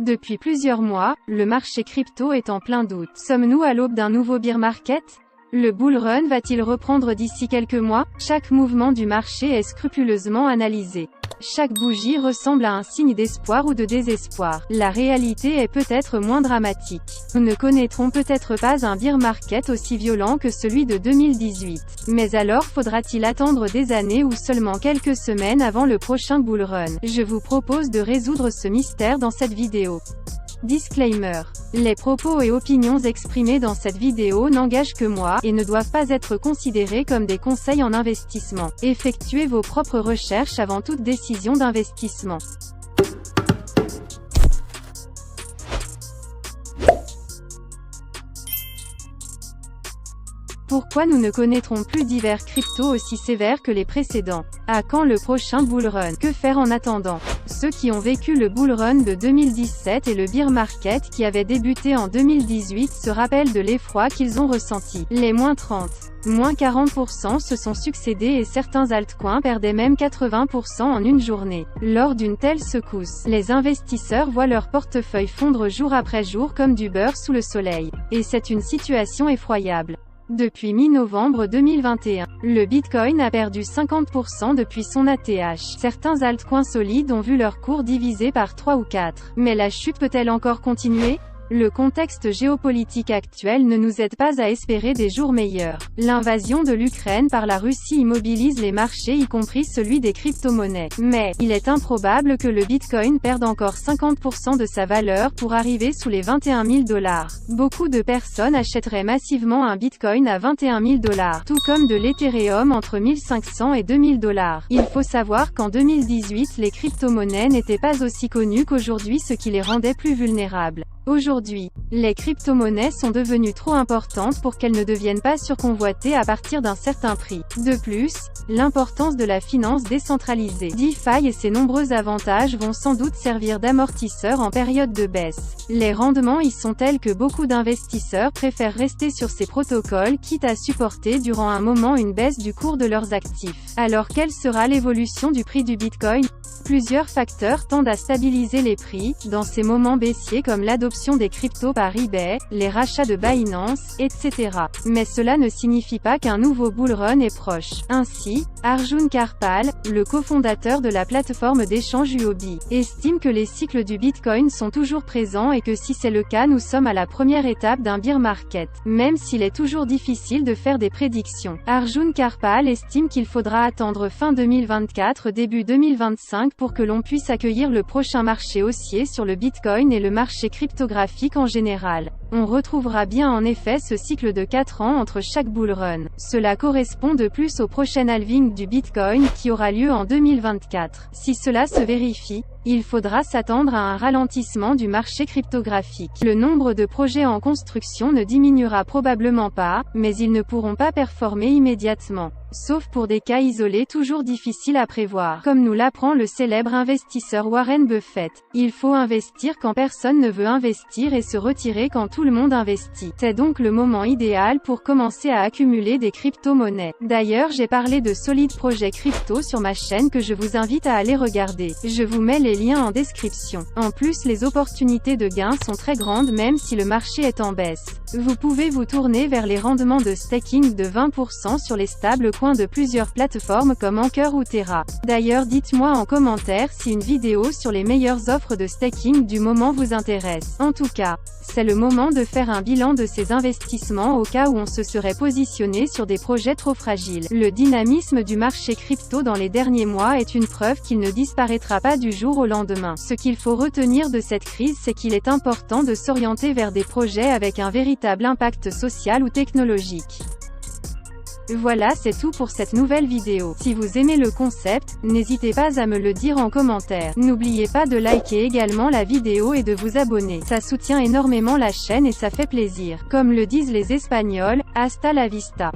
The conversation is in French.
Depuis plusieurs mois, le marché crypto est en plein doute. Sommes-nous à l'aube d'un nouveau bear market? Le bull run va-t-il reprendre d'ici quelques mois? Chaque mouvement du marché est scrupuleusement analysé. Chaque bougie ressemble à un signe d'espoir ou de désespoir. La réalité est peut-être moins dramatique. Nous ne connaîtrons peut-être pas un bear market aussi violent que celui de 2018. Mais alors faudra-t-il attendre des années ou seulement quelques semaines avant le prochain bull run? Je vous propose de résoudre ce mystère dans cette vidéo. Disclaimer. Les propos et opinions exprimés dans cette vidéo n'engagent que moi, et ne doivent pas être considérés comme des conseils en investissement. Effectuez vos propres recherches avant toute décision d'investissement. Pourquoi nous ne connaîtrons plus d'hiver crypto aussi sévères que les précédents? À quand le prochain bull run? Que faire en attendant? Ceux qui ont vécu le bull run de 2017 et le bear market qui avait débuté en 2018 se rappellent de l'effroi qu'ils ont ressenti. Les moins 30, moins 40% se sont succédés et certains altcoins perdaient même 80% en une journée. Lors d'une telle secousse, les investisseurs voient leur portefeuille fondre jour après jour comme du beurre sous le soleil. Et c'est une situation effroyable. Depuis mi-novembre 2021, le Bitcoin a perdu 50% depuis son ATH. Certains altcoins solides ont vu leur cours divisé par 3 ou 4. Mais la chute peut-elle encore continuer? Le contexte géopolitique actuel ne nous aide pas à espérer des jours meilleurs. L'invasion de l'Ukraine par la Russie immobilise les marchés y compris celui des crypto-monnaies. Mais, il est improbable que le Bitcoin perde encore 50% de sa valeur pour arriver sous les 21 000 $. Beaucoup de personnes achèteraient massivement un Bitcoin à 21 000 $, tout comme de l'Ethereum entre 1500 et 2000 $. Il faut savoir qu'en 2018 les crypto-monnaies n'étaient pas aussi connues qu'aujourd'hui, ce qui les rendait plus vulnérables. Aujourd'hui, les crypto-monnaies sont devenues trop importantes pour qu'elles ne deviennent pas surconvoitées à partir d'un certain prix. De plus, l'importance de la finance décentralisée, DeFi et ses nombreux avantages vont sans doute servir d'amortisseur en période de baisse. Les rendements y sont tels que beaucoup d'investisseurs préfèrent rester sur ces protocoles quitte à supporter durant un moment une baisse du cours de leurs actifs. Alors quelle sera l'évolution du prix du Bitcoin? Plusieurs facteurs tendent à stabiliser les prix, dans ces moments baissiers comme l'adoption des cryptos par eBay, les rachats de Binance, etc. Mais cela ne signifie pas qu'un nouveau bull run est proche. Ainsi, Arjun Kharpal, le cofondateur de la plateforme d'échange Huobi, estime que les cycles du Bitcoin sont toujours présents et que si c'est le cas nous sommes à la première étape d'un bear market. Même s'il est toujours difficile de faire des prédictions. Arjun Kharpal estime qu'il faudra attendre fin 2024 début 2025 pour que l'on puisse accueillir le prochain marché haussier sur le Bitcoin et le marché cryptographique en général. On retrouvera bien en effet ce cycle de 4 ans entre chaque bull run. Cela correspond de plus au prochain halving du Bitcoin qui aura lieu en 2024. Si cela se vérifie, il faudra s'attendre à un ralentissement du marché cryptographique. Le nombre de projets en construction ne diminuera probablement pas, mais ils ne pourront pas performer immédiatement. Sauf pour des cas isolés toujours difficiles à prévoir. Comme nous l'apprend le célèbre investisseur Warren Buffett, il faut investir quand personne ne veut investir et se retirer quand tout le monde investit. C'est donc le moment idéal pour commencer à accumuler des crypto-monnaies. D'ailleurs j'ai parlé de solides projets crypto sur ma chaîne que je vous invite à aller regarder. Je vous mets les liens en description. En plus les opportunités de gains sont très grandes même si le marché est en baisse. Vous pouvez vous tourner vers les rendements de staking de 20% sur les stables coins de plusieurs plateformes comme Anchor ou Terra. D'ailleurs dites-moi en commentaire si une vidéo sur les meilleures offres de staking du moment vous intéresse. En tout cas, c'est le moment de faire un bilan de ces investissements au cas où on se serait positionné sur des projets trop fragiles. Le dynamisme du marché crypto dans les derniers mois est une preuve qu'il ne disparaîtra pas du jour au lendemain. Ce qu'il faut retenir de cette crise, c'est qu'il est important de s'orienter vers des projets avec un véritable impact social ou technologique. Voilà, c'est tout pour cette nouvelle vidéo. Si vous aimez le concept, n'hésitez pas à me le dire en commentaire. N'oubliez pas de liker également la vidéo et de vous abonner. Ça soutient énormément la chaîne et ça fait plaisir. Comme le disent les Espagnols, hasta la vista.